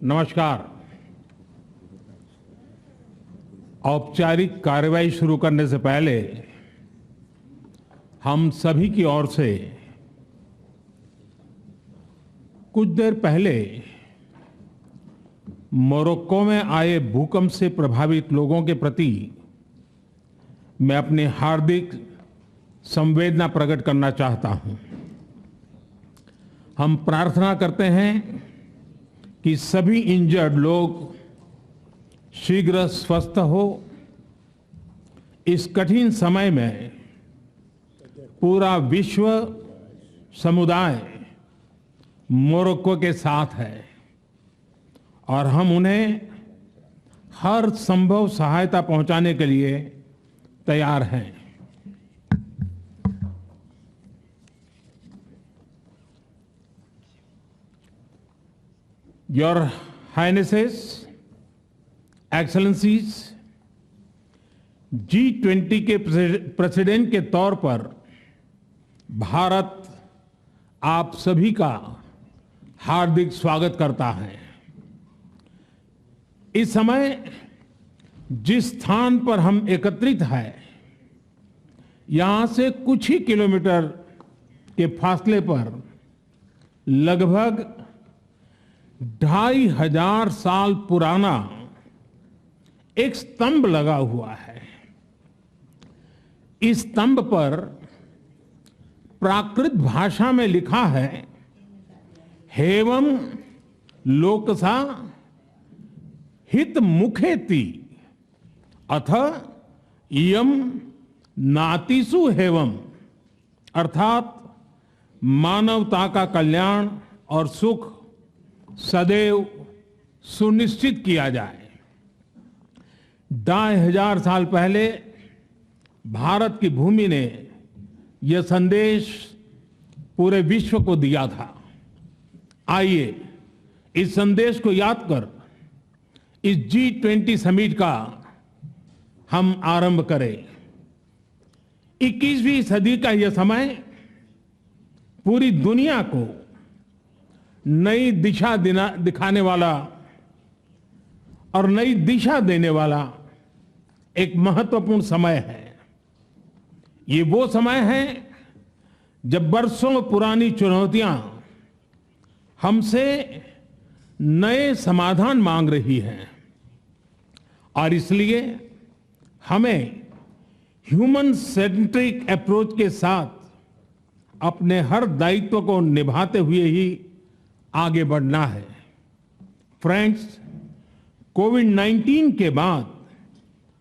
नमस्कार। औपचारिक कार्रवाई शुरू करने से पहले हम सभी की ओर से कुछ देर पहले मोरक्को में आए भूकंप से प्रभावित लोगों के प्रति मैं अपनी हार्दिक संवेदना प्रकट करना चाहता हूं। हम प्रार्थना करते हैं कि सभी इंजर्ड लोग शीघ्र स्वस्थ हो। इस कठिन समय में पूरा विश्व समुदाय मोरक्को के साथ है और हम उन्हें हर संभव सहायता पहुंचाने के लिए तैयार हैं। Your Highnesses, Excellencies, G20 के प्रेसिडेंट के तौर पर भारत आप सभी का हार्दिक स्वागत करता है। इस समय जिस स्थान पर हम एकत्रित हैं, यहां से कुछ ही किलोमीटर के फासले पर लगभग 2500 साल पुराना एक स्तंभ लगा हुआ है। इस स्तंभ पर प्राकृत भाषा में लिखा है, हेवम लोकसा हित मुखेति अथ इयम नातिसु हेवम, अर्थात मानवता का कल्याण और सुख सदैव सुनिश्चित किया जाए। 2500 साल पहले भारत की भूमि ने यह संदेश पूरे विश्व को दिया था। आइए इस संदेश को याद कर इस G20 समिट का हम आरंभ करें। 21वीं सदी का यह समय पूरी दुनिया को नई दिशा दिखाने वाला और नई दिशा देने वाला एक महत्वपूर्ण समय है। ये वो समय है जब बरसों पुरानी चुनौतियां हमसे नए समाधान मांग रही हैं और इसलिए हमें ह्यूमन सेंट्रिक अप्रोच के साथ अपने हर दायित्व को निभाते हुए ही आगे बढ़ना है। फ्रेंड्स, कोविड-19 के बाद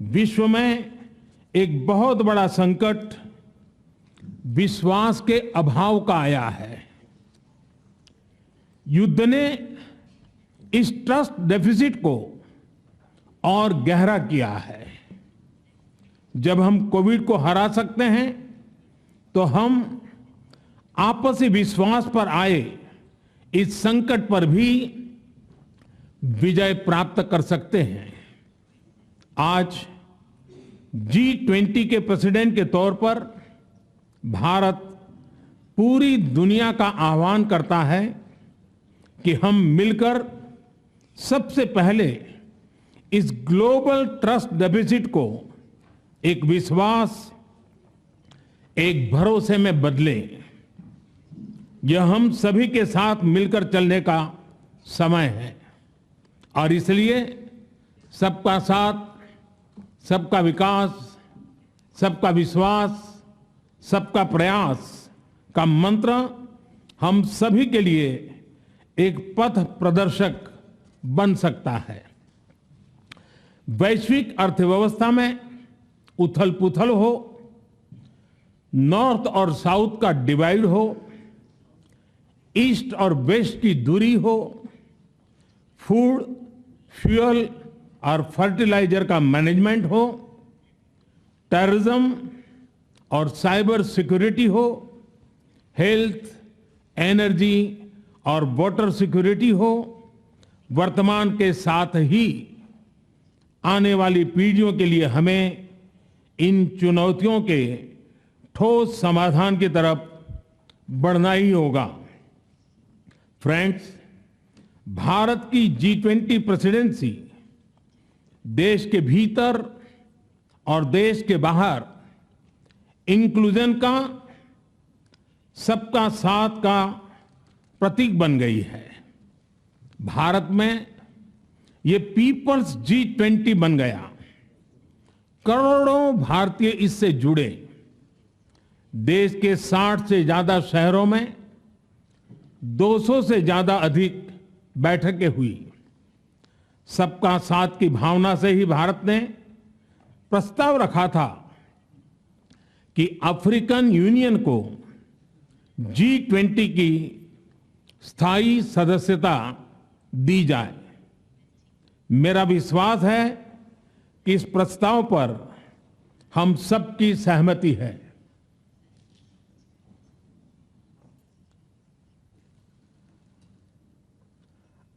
विश्व में एक बहुत बड़ा संकट विश्वास के अभाव का आया है। युद्ध ने इस ट्रस्ट डेफिसिट को और गहरा किया है। जब हम कोविड को हरा सकते हैं तो हम आपसी विश्वास पर आए इस संकट पर भी विजय प्राप्त कर सकते हैं। आज G20 के प्रेसिडेंट के तौर पर भारत पूरी दुनिया का आह्वान करता है कि हम मिलकर सबसे पहले इस ग्लोबल ट्रस्ट डेफिसिट को एक विश्वास, एक भरोसे में बदलें। यह हम सभी के साथ मिलकर चलने का समय है और इसलिए सबका साथ, सबका विकास, सबका विश्वास, सबका प्रयास का मंत्र हम सभी के लिए एक पथ प्रदर्शक बन सकता है। वैश्विक अर्थव्यवस्था में उथल-पुथल हो, नॉर्थ और साउथ का डिवाइड हो, ईस्ट और वेस्ट की दूरी हो, फूड, फ्यूल और फर्टिलाइजर का मैनेजमेंट हो, टेररिज्म और साइबर सिक्योरिटी हो, हेल्थ, एनर्जी और वाटर सिक्योरिटी हो, वर्तमान के साथ ही आने वाली पीढ़ियों के लिए हमें इन चुनौतियों के ठोस समाधान की तरफ बढ़ना ही होगा। फ्रेंड्स, भारत की G20 प्रेसिडेंसी देश के भीतर और देश के बाहर इंक्लूजन का, सबका साथ का प्रतीक बन गई है। भारत में ये पीपल्स G20 बन गया। करोड़ों भारतीय इससे जुड़े। देश के 60 से ज्यादा शहरों में 200 से ज्यादा अधिक बैठकें हुई। सबका साथ की भावना से ही भारत ने प्रस्ताव रखा था कि अफ्रीकन यूनियन को G20 की स्थायी सदस्यता दी जाए। मेरा विश्वास है कि इस प्रस्ताव पर हम सबकी सहमति है।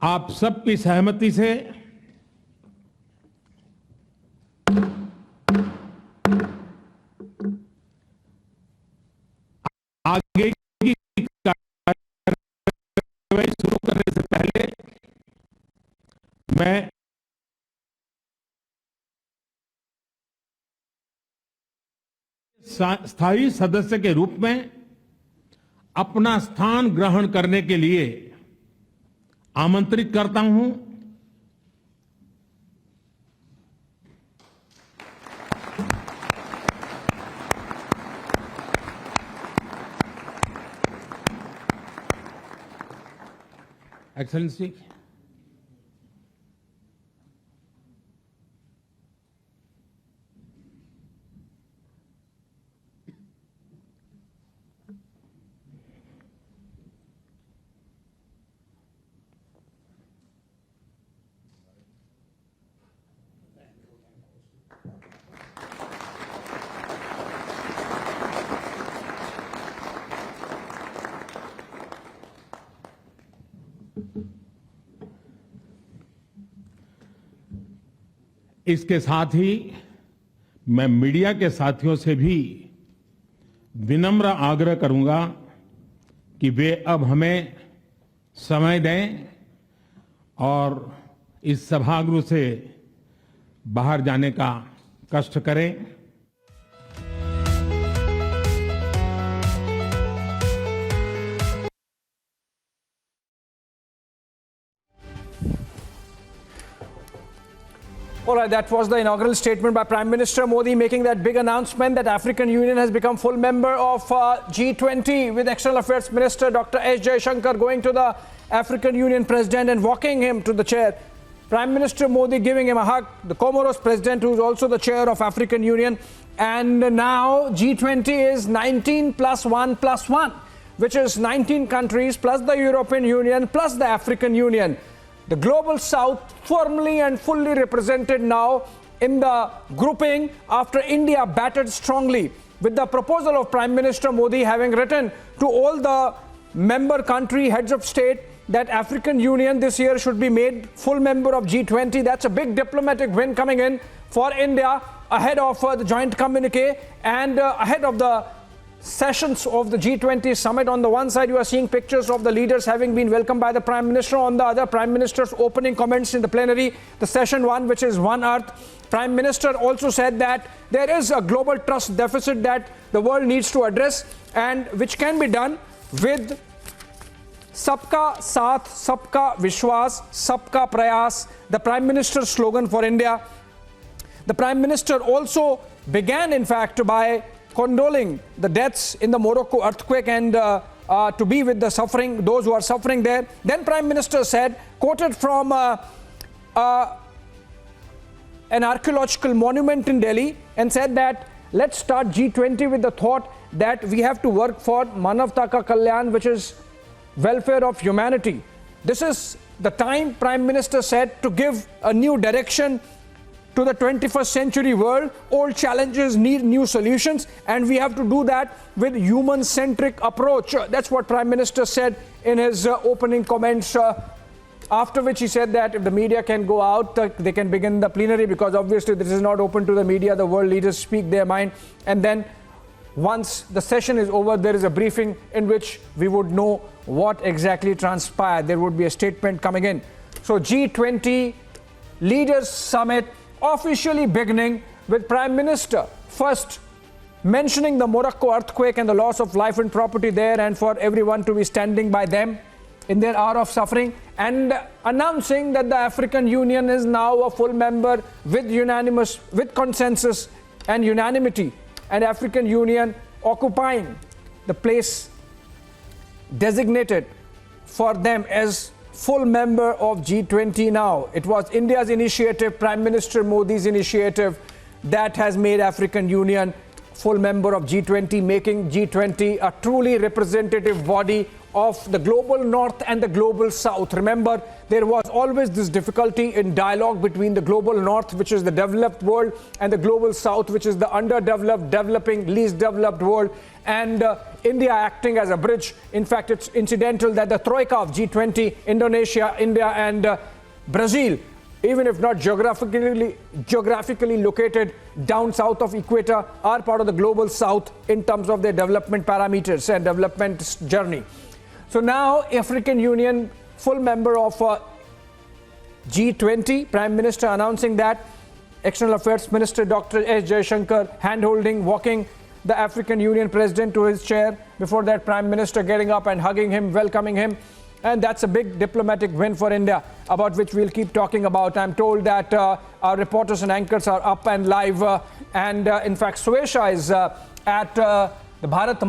आप सबकी सहमति से आगे की कार्रवाई शुरू करने से पहले मैं स्थायी सदस्य के रूप में अपना स्थान ग्रहण करने के लिए आमंत्रित करता हूं। एक्सेलेंसी, इसके साथ ही मैं मीडिया के साथियों से भी विनम्र आग्रह करूंगा कि वे अब हमें समय दें और इस सभागृह से बाहर जाने का कष्ट करें। All right, that was the inaugural statement by Prime Minister Modi making that big announcement that African Union has become full member of G20, with External Affairs Minister Dr. S. Jaishankar going to the African Union President and walking him to the chair. Prime Minister Modi giving him a hug. The Comoros President, who is also the chair of African Union. And now G20 is 19 plus 1 plus 1, which is 19 countries plus the European Union plus the African Union. The Global South firmly and fully represented now in the grouping after India batted strongly, with the proposal of Prime Minister Modi having written to all the member country heads of state that African Union this year should be made full member of G20. That's a big diplomatic win coming in for India ahead of the joint communique and ahead of the sessions of the G20 summit. On the one side, you are seeing pictures of the leaders having been welcomed by the Prime Minister. On the other, Prime Minister's opening comments in the plenary, the session one, which is One Earth. Prime Minister also said that there is a global trust deficit that the world needs to address, and which can be done with Sabka saath, Sabka Vishwas, Sabka prayas, the Prime Minister's slogan for India. The Prime Minister also began, in fact, by condoling the deaths in the Morocco earthquake and to be with the suffering, those who are suffering there. Then Prime Minister said, quoted from an archaeological monument in Delhi, and said that let's start G20 with the thought that we have to work for Manavta Ka Kalyan, which is welfare of humanity. This is the time, Prime Minister said, to give a new direction to the 21st century world. Old challenges need new solutions, and we have to do that with human-centric approach. That's what Prime Minister said in his opening comments, after which he said that if the media can go out, they can begin the plenary, because obviously this is not open to the media. The world leaders speak their mind, and then once the session is over, there is a briefing in which we would know what exactly transpired. There would be a statement coming in. So G20 Leaders Summit officially beginning with Prime Minister first mentioning the Morocco earthquake and the loss of life and property there, and for everyone to be standing by them in their hour of suffering, and announcing that the African Union is now a full member with consensus and unanimity, and African Union occupying the place designated for them as full member of G20 now. It was India's initiative, Prime Minister Modi's initiative, that has made African Union full member of G20, making G20 a truly representative body of the global north and the global south. Remember, there was always this difficulty in dialogue between the global north, which is the developed world, and the global south, which is the underdeveloped, developing, least developed world, and India acting as a bridge. In fact, it's incidental that the troika of G20, Indonesia, India and Brazil, even if not geographically located down south of equator, are part of the global south in terms of their development parameters and development journey. So now African Union full member of G20, Prime Minister announcing that, External Affairs Minister Dr. S. Jaishankar hand-holding, walking the African Union President to his chair. Before that, Prime Minister getting up and hugging him, welcoming him. And that's a big diplomatic win for India, about which we'll keep talking about. I'm told that our reporters and anchors are up and live. In fact, Swesha is at the Bharat